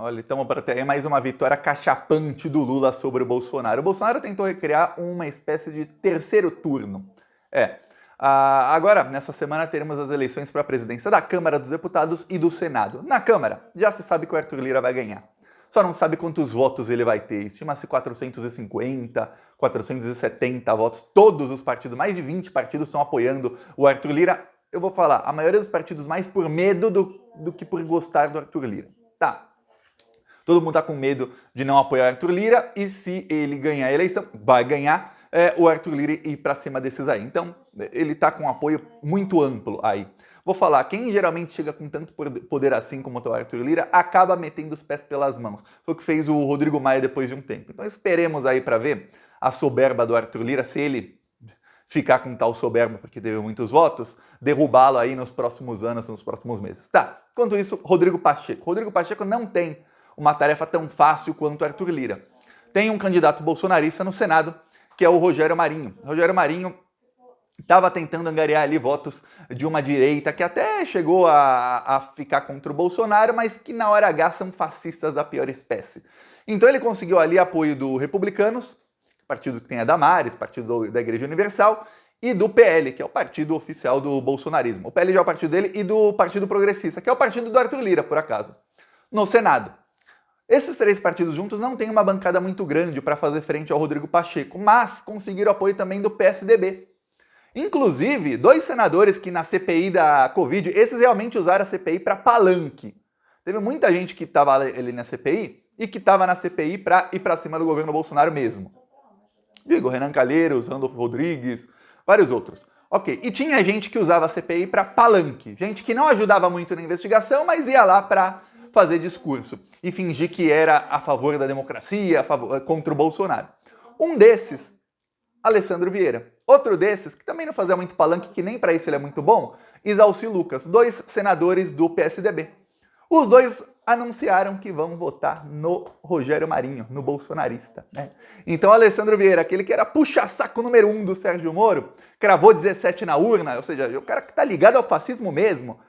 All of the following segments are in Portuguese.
Olha, estamos para ter mais uma vitória cachapante do Lula sobre o Bolsonaro. O Bolsonaro tentou recriar uma espécie de terceiro turno. Agora, nessa semana, teremos as eleições para a presidência da Câmara dos Deputados e do Senado. Na Câmara, já se sabe que o Arthur Lira vai ganhar. Só não sabe quantos votos ele vai ter. Estima-se 450, 470 votos. Todos os partidos, mais de 20 partidos, estão apoiando o Arthur Lira. Eu vou falar, a maioria dos partidos mais por medo do que por gostar do Arthur Lira. Tá. Todo mundo tá com medo de não apoiar o Arthur Lira e se ele ganhar a eleição, vai ganhar, o Arthur Lira ir para cima desses aí. Então, ele tá com um apoio muito amplo aí. Vou falar, quem geralmente chega com tanto poder assim como o Arthur Lira, acaba metendo os pés pelas mãos. Foi o que fez o Rodrigo Maia depois de um tempo. Então esperemos aí para ver a soberba do Arthur Lira, se ele ficar com tal soberba porque teve muitos votos, derrubá-lo aí nos próximos anos, nos próximos meses. Tá, enquanto isso, Rodrigo Pacheco. Rodrigo Pacheco não tem uma tarefa tão fácil quanto Arthur Lira. Tem um candidato bolsonarista no Senado, que é o Rogério Marinho. Rogério Marinho estava tentando angariar ali votos de uma direita que até chegou a ficar contra o Bolsonaro, mas que na hora H são fascistas da pior espécie. Então ele conseguiu ali apoio do Republicanos, partido que tem a Damares, partido da Igreja Universal, e do PL, que é o partido oficial do bolsonarismo. O PL já é o partido dele, e do Partido Progressista, que é o partido do Arthur Lira, por acaso, no Senado. Esses três partidos juntos não têm uma bancada muito grande para fazer frente ao Rodrigo Pacheco, mas conseguiram apoio também do PSDB. Inclusive, dois senadores que na CPI da Covid, esses realmente usaram a CPI para palanque. Teve muita gente que estava ali na CPI e que estava na CPI para ir para cima do governo Bolsonaro mesmo. Digo, Renan Calheiros, Randolfo Rodrigues, vários outros. Ok, e tinha gente que usava a CPI para palanque, gente que não ajudava muito na investigação, mas ia lá para fazer discurso e fingir que era a favor da democracia, contra o Bolsonaro. Um desses, Alessandro Vieira. Outro desses, que também não fazia muito palanque, que nem para isso ele é muito bom, Isalci Lucas, dois senadores do PSDB. Os dois anunciaram que vão votar no Rogério Marinho, no bolsonarista. Né? Então, Alessandro Vieira, aquele que era puxa-saco número 1 do Sérgio Moro, cravou 17 na urna, ou seja, o cara que tá ligado ao fascismo mesmo.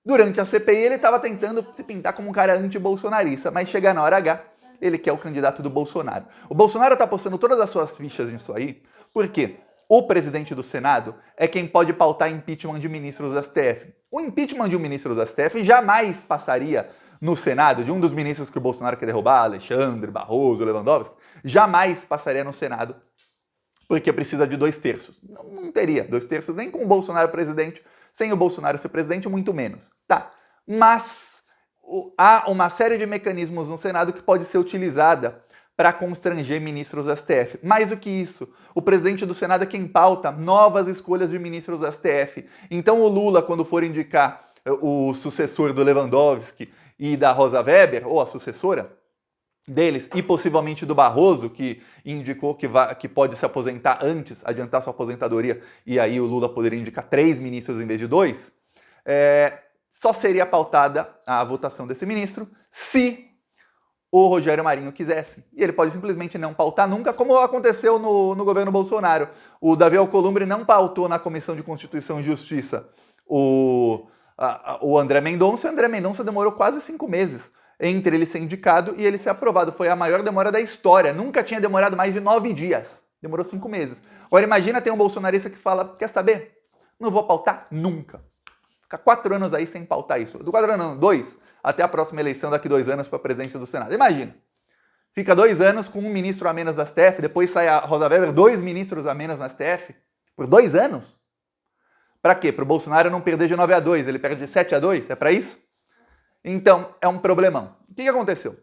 Durante a CPI, ele estava tentando se pintar como um cara anti-bolsonarista, mas chega na hora H, ele quer o candidato do Bolsonaro. O Bolsonaro está postando todas as suas fichas nisso aí, porque o presidente do Senado é quem pode pautar impeachment de ministros do STF. O impeachment de um ministro do STF jamais passaria no Senado, de um dos ministros que o Bolsonaro quer derrubar, Alexandre, Barroso, Lewandowski, jamais passaria no Senado, porque precisa de 2/3. Não teria 2/3 nem com o Bolsonaro presidente, sem o Bolsonaro ser presidente, muito menos. Tá, mas há uma série de mecanismos no Senado que pode ser utilizada para constranger ministros do STF. Mais do que isso, o presidente do Senado é quem pauta novas escolhas de ministros do STF. Então o Lula, quando for indicar o sucessor do Lewandowski e da Rosa Weber, ou a sucessora deles, e possivelmente do Barroso, que indicou que pode se aposentar antes, adiantar sua aposentadoria, e aí o Lula poderia indicar 3 ministros em vez de 2, só seria pautada a votação desse ministro se o Rogério Marinho quisesse. E ele pode simplesmente não pautar nunca, como aconteceu no governo Bolsonaro. O Davi Alcolumbre não pautou na Comissão de Constituição e Justiça o André Mendonça. O André Mendonça demorou quase 5 meses entre ele ser indicado e ele ser aprovado. Foi a maior demora da história. Nunca tinha demorado mais de 9 dias. Demorou 5 meses. Agora imagina ter um bolsonarista que fala, quer saber? Não vou pautar nunca. Fica 4 anos aí sem pautar isso. 4 anos não, 2. Até a próxima eleição daqui 2 anos para a presidência do Senado. Imagina. Fica 2 anos com um ministro a menos no STF, depois sai a Rosa Weber, 2 ministros a menos no STF. Por 2 anos? Para quê? Para o Bolsonaro não perder de 9-2, ele perde de 7-2? É para isso? Então, é um problemão. O que aconteceu?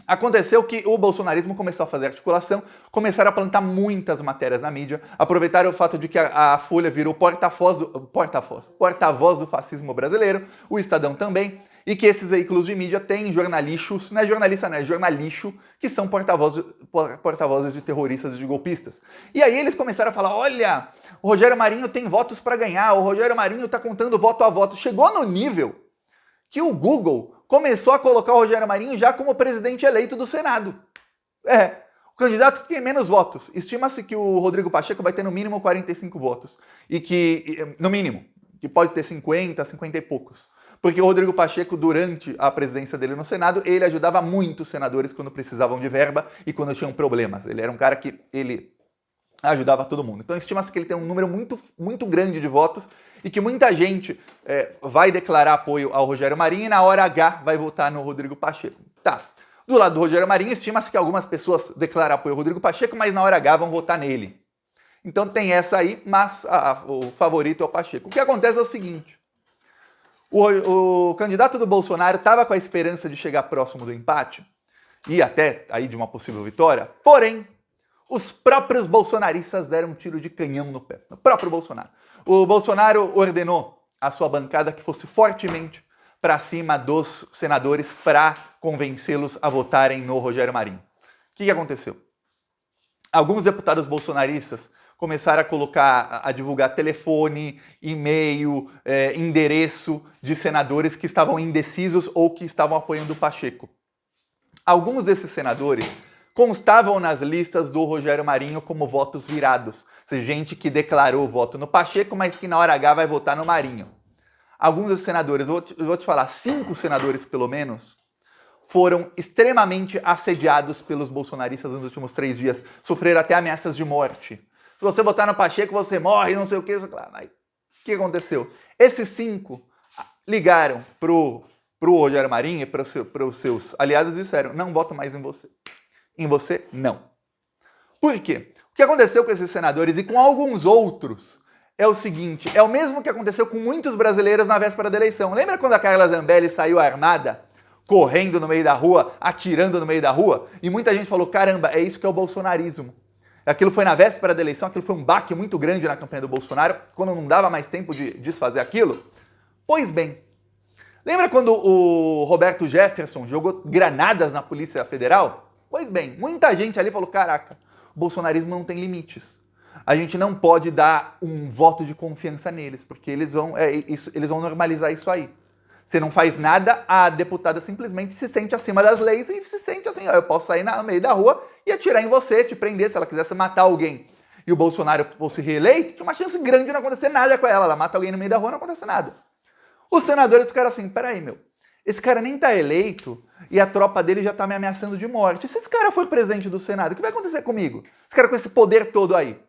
Aconteceu que o bolsonarismo começou a fazer articulação, começaram a plantar muitas matérias na mídia, aproveitaram o fato de que a Folha virou porta-voz do fascismo brasileiro, o Estadão também, e que esses veículos de mídia têm jornalistas, não é jornalista, não é jornalixo, que são porta-vozes de terroristas e de golpistas. E aí eles começaram a falar, olha, o Rogério Marinho tem votos para ganhar, o Rogério Marinho está contando voto a voto. Chegou no nível que o Google começou a colocar o Rogério Marinho já como presidente eleito do Senado. O candidato que tem menos votos. Estima-se que o Rodrigo Pacheco vai ter no mínimo 45 votos. E que, no mínimo, que pode ter 50, 50 e poucos. Porque o Rodrigo Pacheco, durante a presidência dele no Senado, ele ajudava muito os senadores quando precisavam de verba e quando tinham problemas. Ele era um cara que ele ajudava todo mundo. Então estima-se que ele tem um número muito grande de votos e que muita gente vai declarar apoio ao Rogério Marinho e na hora H vai votar no Rodrigo Pacheco. Tá. Do lado do Rogério Marinho, estima-se que algumas pessoas declaram apoio ao Rodrigo Pacheco, mas na hora H vão votar nele. Então tem essa aí, mas o favorito é o Pacheco. O que acontece é o seguinte: o candidato do Bolsonaro estava com a esperança de chegar próximo do empate e até aí de uma possível vitória, porém, os próprios bolsonaristas deram um tiro de canhão no pé. O próprio Bolsonaro. O Bolsonaro ordenou a sua bancada que fosse fortemente para cima dos senadores para convencê-los a votarem no Rogério Marinho. O que aconteceu? Alguns deputados bolsonaristas começaram a divulgar telefone, e-mail, endereço de senadores que estavam indecisos ou que estavam apoiando o Pacheco. Alguns desses senadores constavam nas listas do Rogério Marinho como votos virados. Ou seja, gente que declarou voto no Pacheco, mas que na hora H vai votar no Marinho. Alguns desses senadores, eu vou te falar, 5 senadores pelo menos, foram extremamente assediados pelos bolsonaristas nos últimos 3 dias. Sofreram até ameaças de morte. Se você votar no Pacheco, você morre, não sei o quê. Mas o que aconteceu? Esses 5 ligaram pro Rogério Marinho e para os seus aliados e disseram: não voto mais em você. Em você, não. Por quê? O que aconteceu com esses senadores e com alguns outros é o seguinte: é o mesmo que aconteceu com muitos brasileiros na véspera da eleição. Lembra quando a Carla Zambelli saiu armada, correndo no meio da rua, atirando no meio da rua? E muita gente falou: caramba, é isso que é o bolsonarismo. Aquilo foi na véspera da eleição, aquilo foi um baque muito grande na campanha do Bolsonaro, quando não dava mais tempo de desfazer aquilo. Pois bem, lembra quando o Roberto Jefferson jogou granadas na Polícia Federal? Pois bem, muita gente ali falou: caraca, o bolsonarismo não tem limites. A gente não pode dar um voto de confiança neles, porque eles vão normalizar isso aí. Você não faz nada, a deputada simplesmente se sente acima das leis e se sente assim: ó, eu posso sair no meio da rua e atirar em você, te prender se ela quisesse matar alguém. E o Bolsonaro fosse reeleito, tinha uma chance grande de não acontecer nada com ela. Ela mata alguém no meio da rua, não acontece nada. Os senadores ficaram assim: peraí, meu, esse cara nem tá eleito e a tropa dele já tá me ameaçando de morte. Se esse cara for presidente do Senado, o que vai acontecer comigo? Esse cara com esse poder todo aí.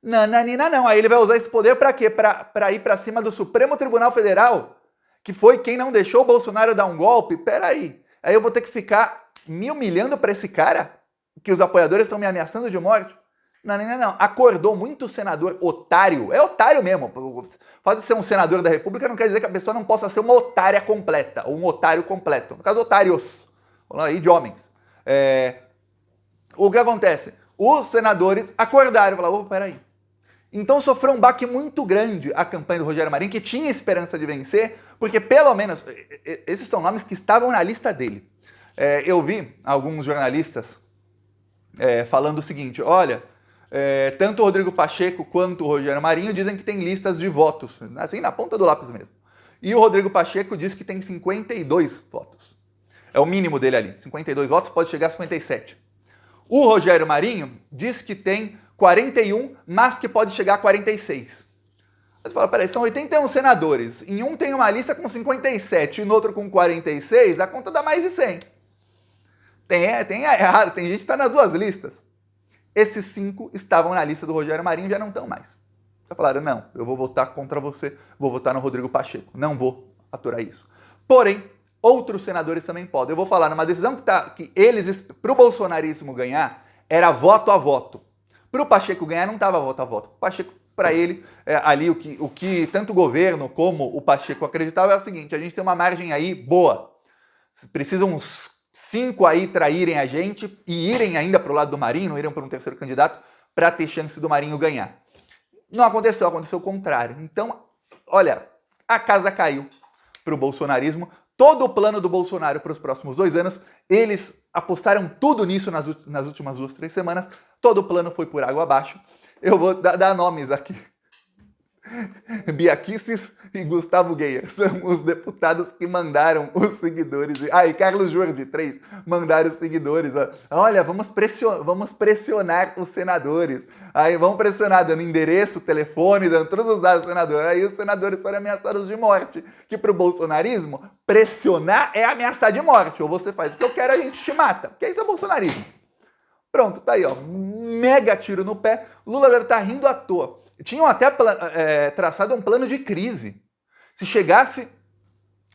Nananina não. Aí ele vai usar esse poder pra quê? Pra ir pra cima do Supremo Tribunal Federal, que foi quem não deixou o Bolsonaro dar um golpe? Peraí. Aí eu vou ter que ficar me humilhando pra esse cara? Que os apoiadores estão me ameaçando de morte? Não. Acordou muito senador otário. É otário mesmo. Pode ser um senador da República, não quer dizer que a pessoa não possa ser uma otária completa, ou um otário completo. No caso, otários. Falando aí de homens. O que acontece? Os senadores acordaram e falaram: peraí. Então sofreu um baque muito grande a campanha do Rogério Marinho, que tinha esperança de vencer, porque pelo menos, esses são nomes que estavam na lista dele. Eu vi alguns jornalistas falando o seguinte: olha, tanto o Rodrigo Pacheco quanto o Rogério Marinho dizem que tem listas de votos, assim, na ponta do lápis mesmo. E o Rodrigo Pacheco diz que tem 52 votos. É o mínimo dele ali. 52 votos, pode chegar a 57. O Rogério Marinho diz que tem 41, mas que pode chegar a 46. Você fala: peraí, são 81 senadores. Em um tem uma lista com 57 e no outro com 46, a conta dá mais de 100. Tem errado, tem gente que está nas duas listas. Esses 5 estavam na lista do Rogério Marinho e já não estão mais. Já falaram: não, eu vou votar contra você, vou votar no Rodrigo Pacheco. Não vou aturar isso. Porém, outros senadores também podem. Eu vou falar numa decisão que eles, para o bolsonarismo ganhar, era voto a voto. Para o Pacheco ganhar, não estava voto a voto. O Pacheco, para ele, ali o que tanto o governo como o Pacheco acreditavam é o seguinte: a gente tem uma margem aí boa. Precisam uns 5 aí traírem a gente e irem ainda para o lado do Marinho, não irem para um terceiro candidato, para ter chance do Marinho ganhar. Não aconteceu, aconteceu o contrário. Então, olha, a casa caiu para o bolsonarismo. Todo o plano do Bolsonaro para os próximos 2 anos, eles apostaram tudo nisso nas últimas 2, 3 semanas. Todo o plano foi por água abaixo. Eu vou dar nomes aqui. Bia Kicis e Gustavo Geyer são os deputados que mandaram os seguidores. E Carlos Jordi, 3, mandaram os seguidores. Olha, vamos pressionar os senadores. Aí vamos pressionar, dando endereço, telefone, dando todos os dados do senador. Aí os senadores foram ameaçados de morte. Que pro bolsonarismo, pressionar é ameaçar de morte. Ou você faz o que eu quero, a gente te mata. Que isso é bolsonarismo. Pronto, tá aí, ó. Mega tiro no pé. Lula deve estar rindo à toa. Tinham até traçado um plano de crise. Se chegasse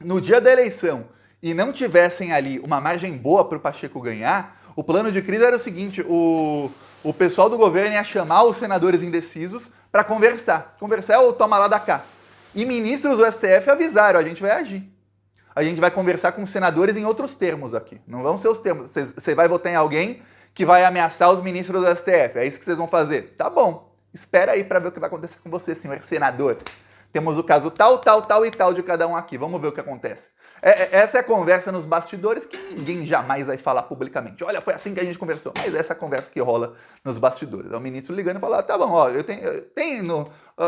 no dia da eleição e não tivessem ali uma margem boa para o Pacheco ganhar, o plano de crise era o seguinte: o pessoal do governo ia chamar os senadores indecisos para conversar. Conversar é o toma lá da cá. E ministros do STF avisaram: a gente vai agir. A gente vai conversar com os senadores em outros termos aqui. Não vão ser os termos. Você vai votar em alguém que vai ameaçar os ministros do STF. É isso que vocês vão fazer? Tá bom. Espera aí para ver o que vai acontecer com você, senhor senador. Temos o caso tal, tal, tal e tal de cada um aqui. Vamos ver o que acontece. Essa é a conversa nos bastidores que ninguém jamais vai falar publicamente. Olha, foi assim que a gente conversou. Mas essa é a conversa que rola nos bastidores. É o ministro ligando e falando: tá bom, ó,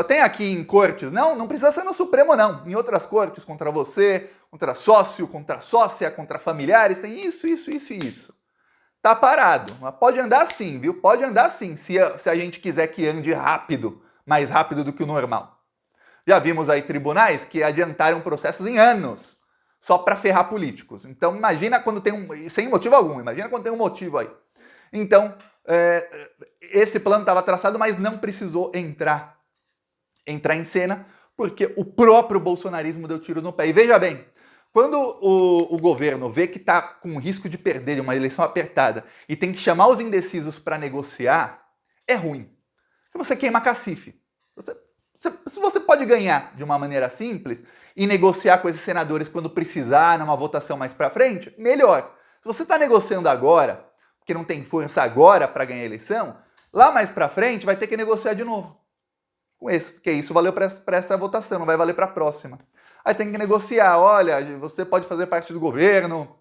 tem aqui em cortes. Não precisa ser no Supremo, não. Em outras cortes, contra você, contra sócio, contra sócia, contra familiares, tem isso, isso, isso e isso. Tá parado, mas pode andar sim, viu? Pode andar sim, se a gente quiser que ande rápido, mais rápido do que o normal. Já vimos aí tribunais que adiantaram processos em anos, só para ferrar políticos. Então imagina quando tem sem motivo algum, imagina quando tem um motivo aí. Então, esse plano estava traçado, mas não precisou entrar em cena, porque o próprio bolsonarismo deu tiro no pé. E veja bem, quando o governo vê que está com risco de perder uma eleição apertada e tem que chamar os indecisos para negociar, é ruim. Porque você queima cacife. Se você pode ganhar de uma maneira simples e negociar com esses senadores quando precisar, numa votação mais para frente, melhor. Se você está negociando agora, porque não tem força agora para ganhar a eleição, lá mais para frente vai ter que negociar de novo. Com esse, porque isso valeu para essa votação, não vai valer para a próxima. Aí tem que negociar: olha, você pode fazer parte do governo,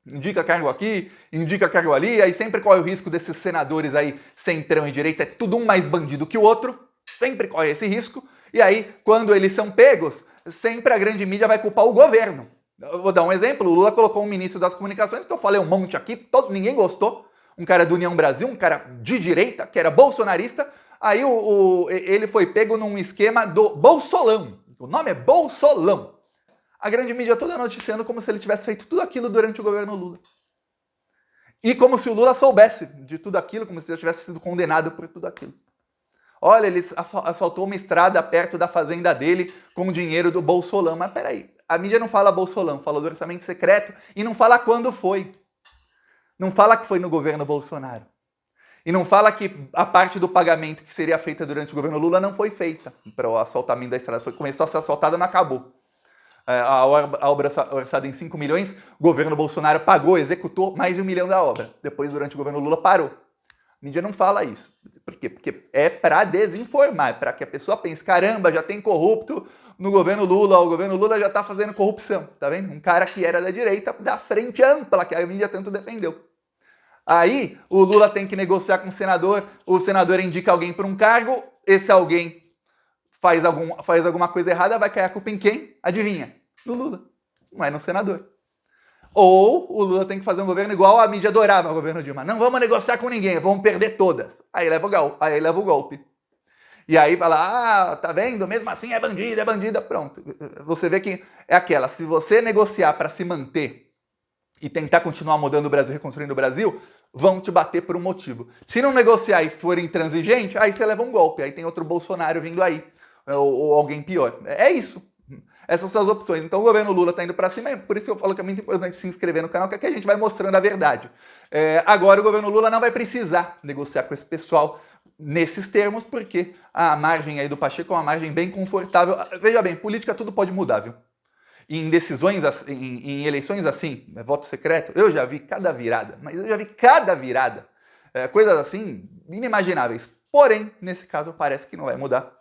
indica cargo aqui, indica cargo ali, aí sempre corre o risco desses senadores aí, centrão e direita, é tudo um mais bandido que o outro, sempre corre esse risco, e aí, quando eles são pegos, sempre a grande mídia vai culpar o governo. Eu vou dar um exemplo: o Lula colocou um ministro das comunicações, que eu falei um monte aqui, ninguém gostou, um cara do União Brasil, um cara de direita, que era bolsonarista, aí ele foi pego num esquema do Bolsolão. O nome é Bolsolão. A grande mídia toda noticiando como se ele tivesse feito tudo aquilo durante o governo Lula. E como se o Lula soubesse de tudo aquilo, como se ele tivesse sido condenado por tudo aquilo. Olha, ele asfaltou uma estrada perto da fazenda dele com o dinheiro do Bolsolão. Mas peraí, a mídia não fala Bolsolão, fala do orçamento secreto e não fala quando foi. Não fala que foi no governo Bolsonaro. E não fala que a parte do pagamento que seria feita durante o governo Lula não foi feita para o asfaltamento da estrada. Começou a ser asfaltada e não acabou. A obra orçada em 5 milhões, o governo Bolsonaro pagou, executou mais de 1 milhão da obra. Depois, durante o governo Lula, parou. A mídia não fala isso. Por quê? Porque é para desinformar, é para que a pessoa pense: caramba, já tem corrupto no governo Lula, o governo Lula já está fazendo corrupção. Tá vendo? Um cara que era da direita, da frente ampla, que a mídia tanto defendeu. Aí o Lula tem que negociar com o senador indica alguém para um cargo, esse alguém faz alguma coisa errada, vai cair a culpa em quem? Adivinha? No Lula, não é no senador. Ou o Lula tem que fazer um governo igual a mídia adorava o governo Dilma: não vamos negociar com ninguém, vamos perder todas. Aí leva o golpe. E aí fala: tá vendo? Mesmo assim é bandida, pronto. Você vê que é aquela: se você negociar para se manter e tentar continuar mudando o Brasil, reconstruindo o Brasil, vão te bater por um motivo. Se não negociar e for intransigente, aí você leva um golpe, aí tem outro Bolsonaro vindo aí, ou alguém pior. É isso. Essas são as opções. Então o governo Lula está indo para cima, por isso que eu falo que é muito importante se inscrever no canal, que aqui a gente vai mostrando a verdade. Agora o governo Lula não vai precisar negociar com esse pessoal nesses termos, porque a margem aí do Pacheco é uma margem bem confortável. Veja bem, política tudo pode mudar, viu? Em decisões, em eleições assim, voto secreto, eu já vi cada virada, coisas assim inimagináveis. Porém, nesse caso, parece que não vai mudar.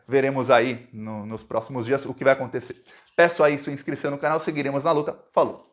Veremos aí nos próximos dias o que vai acontecer. Peço aí sua inscrição no canal, seguiremos na luta. Falou!